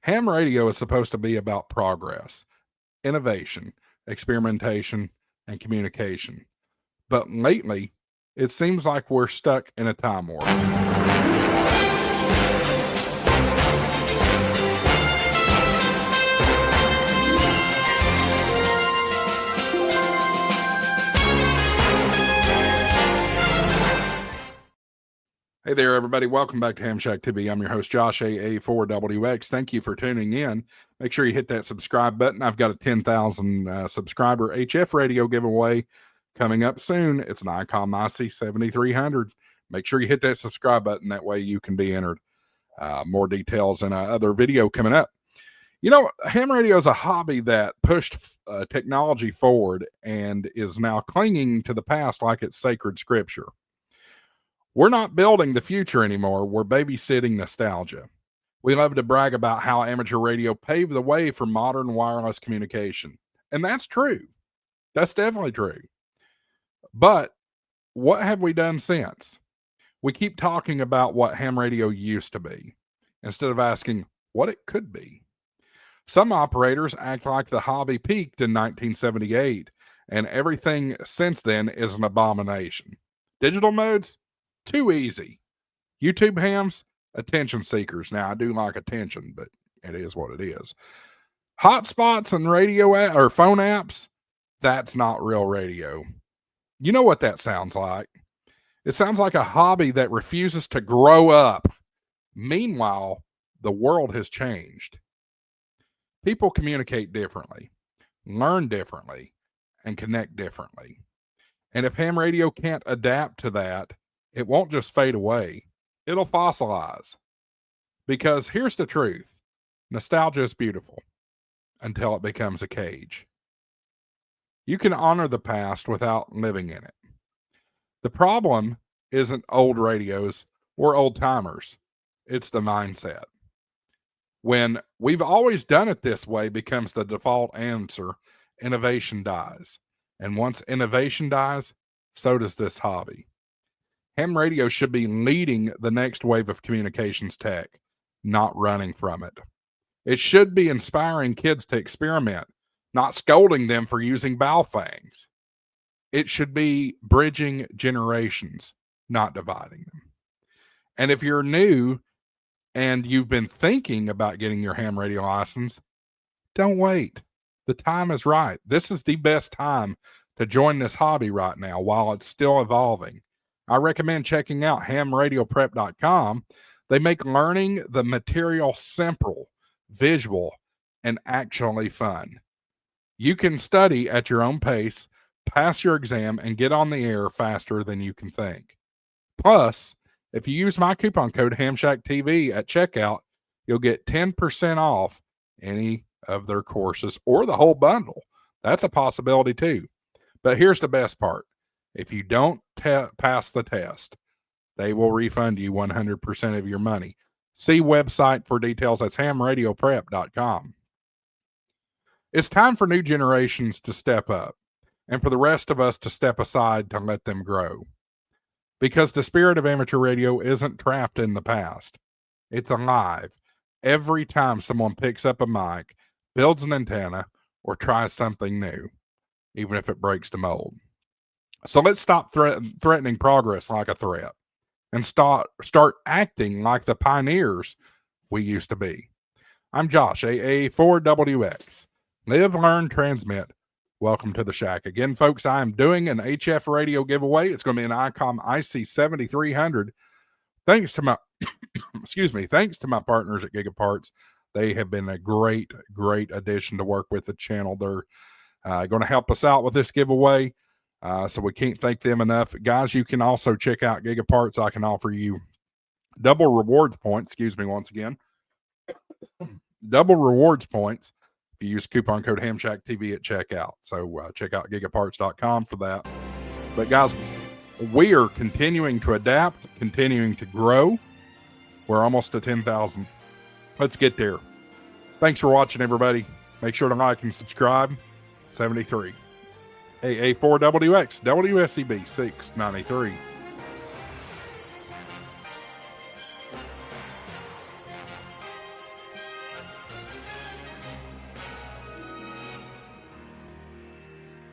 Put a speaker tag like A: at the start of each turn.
A: Ham radio is supposed to be about progress, innovation, experimentation, and communication. But lately, it seems like we're stuck in a time warp. Hey there, everybody. Welcome back to HamShackTV. I'm your host, Josh, AA4WX. Thank you for tuning in. Make sure you hit that subscribe button. I've got a 10,000 subscriber HF radio giveaway coming up soon. It's an ICOM IC 7300. Make sure you hit that subscribe button. That way you can be entered. More details in other video coming up. You know, ham radio is a hobby that pushed technology forward and is now clinging to the past like it's sacred scripture. We're not building the future anymore. We're babysitting nostalgia. We love to brag about how amateur radio paved the way for modern wireless communication. And that's true. That's definitely true. But what have we done since? We keep talking about what ham radio used to be instead of asking what it could be. Some operators act like the hobby peaked in 1978, and everything since then is an abomination. Digital modes? Too easy. YouTube hams, attention seekers. Now, I do like attention, but it is what it is. Hotspots and radio or phone apps, that's not real radio. You know what that sounds like? It sounds like a hobby that refuses to grow up. Meanwhile, the world has changed. People communicate differently, learn differently, and connect differently. And if ham radio can't adapt to that, it won't just fade away. It'll fossilize. Because here's the truth. Nostalgia is beautiful until it becomes a cage. You can honor the past without living in it. The problem isn't old radios or old timers. It's the mindset. When we've always done it this way becomes the default answer, innovation dies. And once innovation dies, so does this hobby. Ham radio should be leading the next wave of communications tech, not running from it. It should be inspiring kids to experiment, not scolding them for using balfangs. It should be bridging generations, not dividing them. And if you're new and you've been thinking about getting your ham radio license, don't wait. The time is right. This is the best time to join this hobby right now while it's still evolving. I recommend checking out hamradioprep.com. They make learning the material simple, visual, and actually fun. You can study at your own pace, pass your exam, and get on the air faster than you can think. Plus, if you use my coupon code HamShackTV at checkout, you'll get 10% off any of their courses or the whole bundle. That's a possibility too. But here's the best part. If you don't pass the test, they will refund you 100% of your money. See website for details. That's hamradioprep.com. It's time for new generations to step up and for the rest of us to step aside to let them grow. Because the spirit of amateur radio isn't trapped in the past. It's alive every time someone picks up a mic, builds an antenna, or tries something new, even if it breaks the mold. So let's stop threatening progress like a threat and start acting like the pioneers we used to be. I'm Josh, AA4WX. Live, learn, transmit. Welcome to the Shack. Again, folks, I am doing an HF radio giveaway. It's going to be an ICOM IC 7300. Thanks to my, thanks to my partners at Gigaparts. They have been a great addition to work with the channel. They're going to help us out with this giveaway. So we can't thank them enough. Guys, you can also check out Gigaparts. I can offer you double rewards points. Once again. Double rewards points if you use coupon code HamShackTV at checkout. So check out gigaparts.com for that. But guys, we are continuing to adapt, continuing to grow. We're almost to 10,000. Let's get there. Thanks for watching, everybody. Make sure to like and subscribe. 73. AA4WX, WSCB 693.